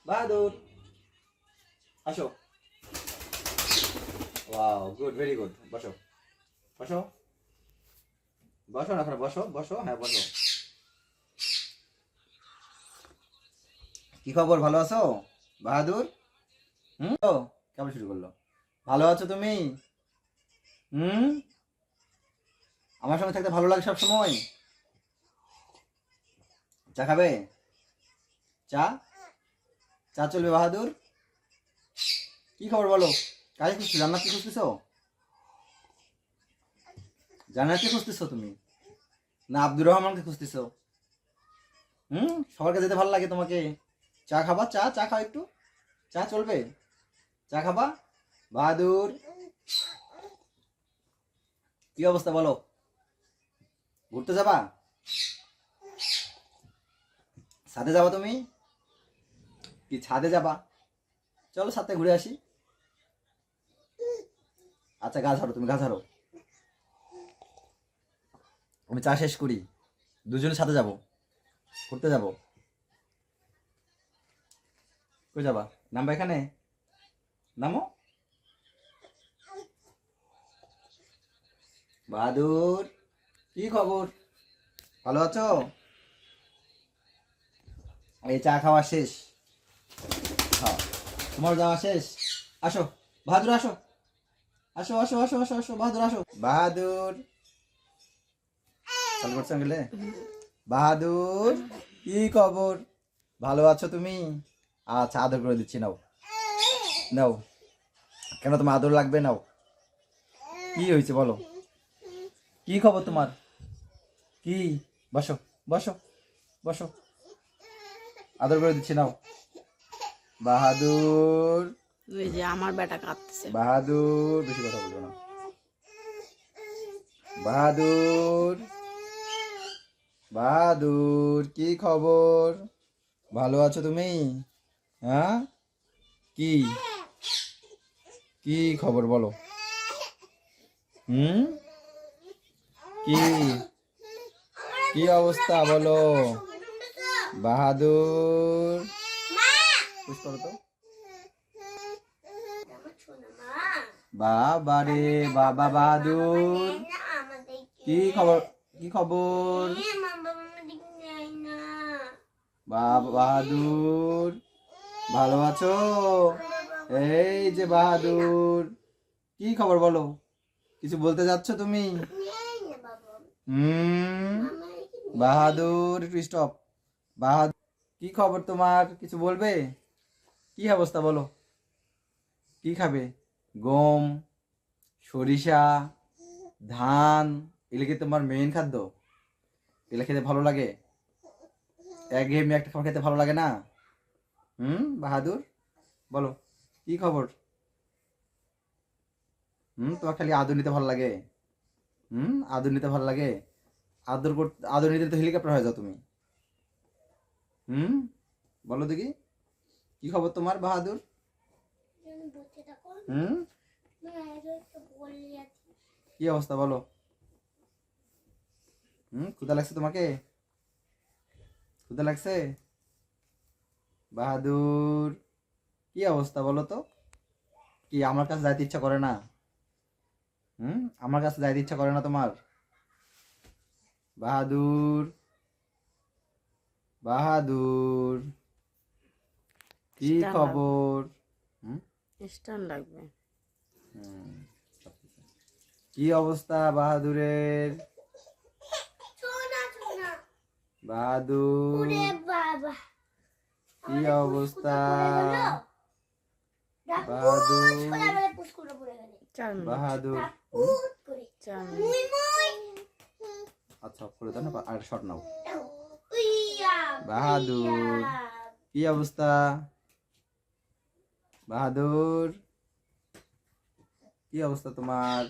বাহাদুর আসো। Wow, good, very good. বসো বসো বসো না, ওখানে বসো বসো, হ্যাঁ বসো। কি খবর, ভালো আছো বাহাদুর? তো কেমন শুরু করলো? ভালো আছো তুমি? হুম, আমার সঙ্গে থাকতে ভালো লাগে সব সময়। চা খাবে? চা? চা চলবে বাহাদুর? কি খবর বলো? কাজে খুঁজছো, জান্নাত কি খুঁজতেছো? জান্নাত কি খুঁজতেছো তুমি, না আব্দুর রহমানকে খুঁজতেছো? সবার কাছে যেতে ভালো লাগে তোমাকে। চা খাবা? চা চা খাও একটু। চা চলবে? চা খাবা? বাহাদুর কি অবস্থা বলো? ঘুরতে যাবা? ছাদে যাবা তুমি? কি ছাদে যাবা? চলো ছাদে ঘুরে আসি। আচ্ছা গাছ হারো, তুমি গাছ হারো, আমি চা শেষ করি, দুজনে সাথে যাব, ঘুরতে যাব। কই যাবা? নামবা এখানে, নামো। বাহাদুর কি খবর, ভালো আছো? এই চা খাওয়া শেষ, খাও, তোমার যাওয়া শেষ। আসো বাহাদুর, আসো আসো আসো আসো আসো আসো বাহাদুর, আসো বাহাদুর। চালু করছো গেলে? বাহাদুর কি খবর, ভালো আছো তুমি? আচ্ছা আদর করে দিচ্ছি, নাও নাও। কেন তোমার আদর লাগবে? নাও। কি হয়েছে বলো, কি খবর তোমার? কি? বসো বসো বসো, আদর করে দিচ্ছি, নাও। বাহাদুর ওই যে আমার বেটা কাঁদতেছে। বাহাদুর বেশি কথা বলবো না। বাহাদুর বাহাদুর কি খবর, ভালো আছো তুমি? হ্যাঁ, কি কি খবর বলো? হুম, কি কি অবস্থা বলো? বাহাদুর পুশ করো তো। বাবা রে বাবা, বাহাদুর কি খবর, কি খবর? বাহাদুর ভালো আছো? এই যে বাহাদুর কি খবর বলো, কিছু বলতে যাচ্ছ তুমি? হুম, বাহাদুর একটু স্টপ। বাহাদুর কি খবর তোমার, কিছু বলবে? কি অবস্থা বলো? কি খাবে? গম, সরিষা, ধান, এগুলো কি তোমার মেইন খাদ্য? এগুলো খেতে ভালো লাগে? একঘেয়েমি একটা খাবার খেতে ভালো লাগে না? বাহাদুর বলো কি খবর? তোমার খালি আদর নিতে ভালো লাগে? আদর নিতে ভালো লাগে? আদর নিতে তো হেলিকপ্টার হয়ে যাও তুমি। বলো দেখি কি খবর তোমার বাহাদুর? হুম, কি অবস্থা বলো? ক্ষুধা লাগছে তোমাকে? ক্ষুধা লাগছে? বাহাদুর কি অবস্থা বলো তো? কি আমার কাছে যাইতে ইচ্ছা করে না? আমার কাছে যাইতে ইচ্ছা করে না তোমার? বাহাদুর বাহাদুর কি খবর? স্টান লাগবে। কি অবস্থা বাহাদুরের? বাহাদুর কি অবস্থা? বাহাদুর বাহাদুর আচ্ছা করে দাও না, আর শট নাও। বাহাদুর কি অবস্থা? বাহাদুর কি অবস্থা তোমার?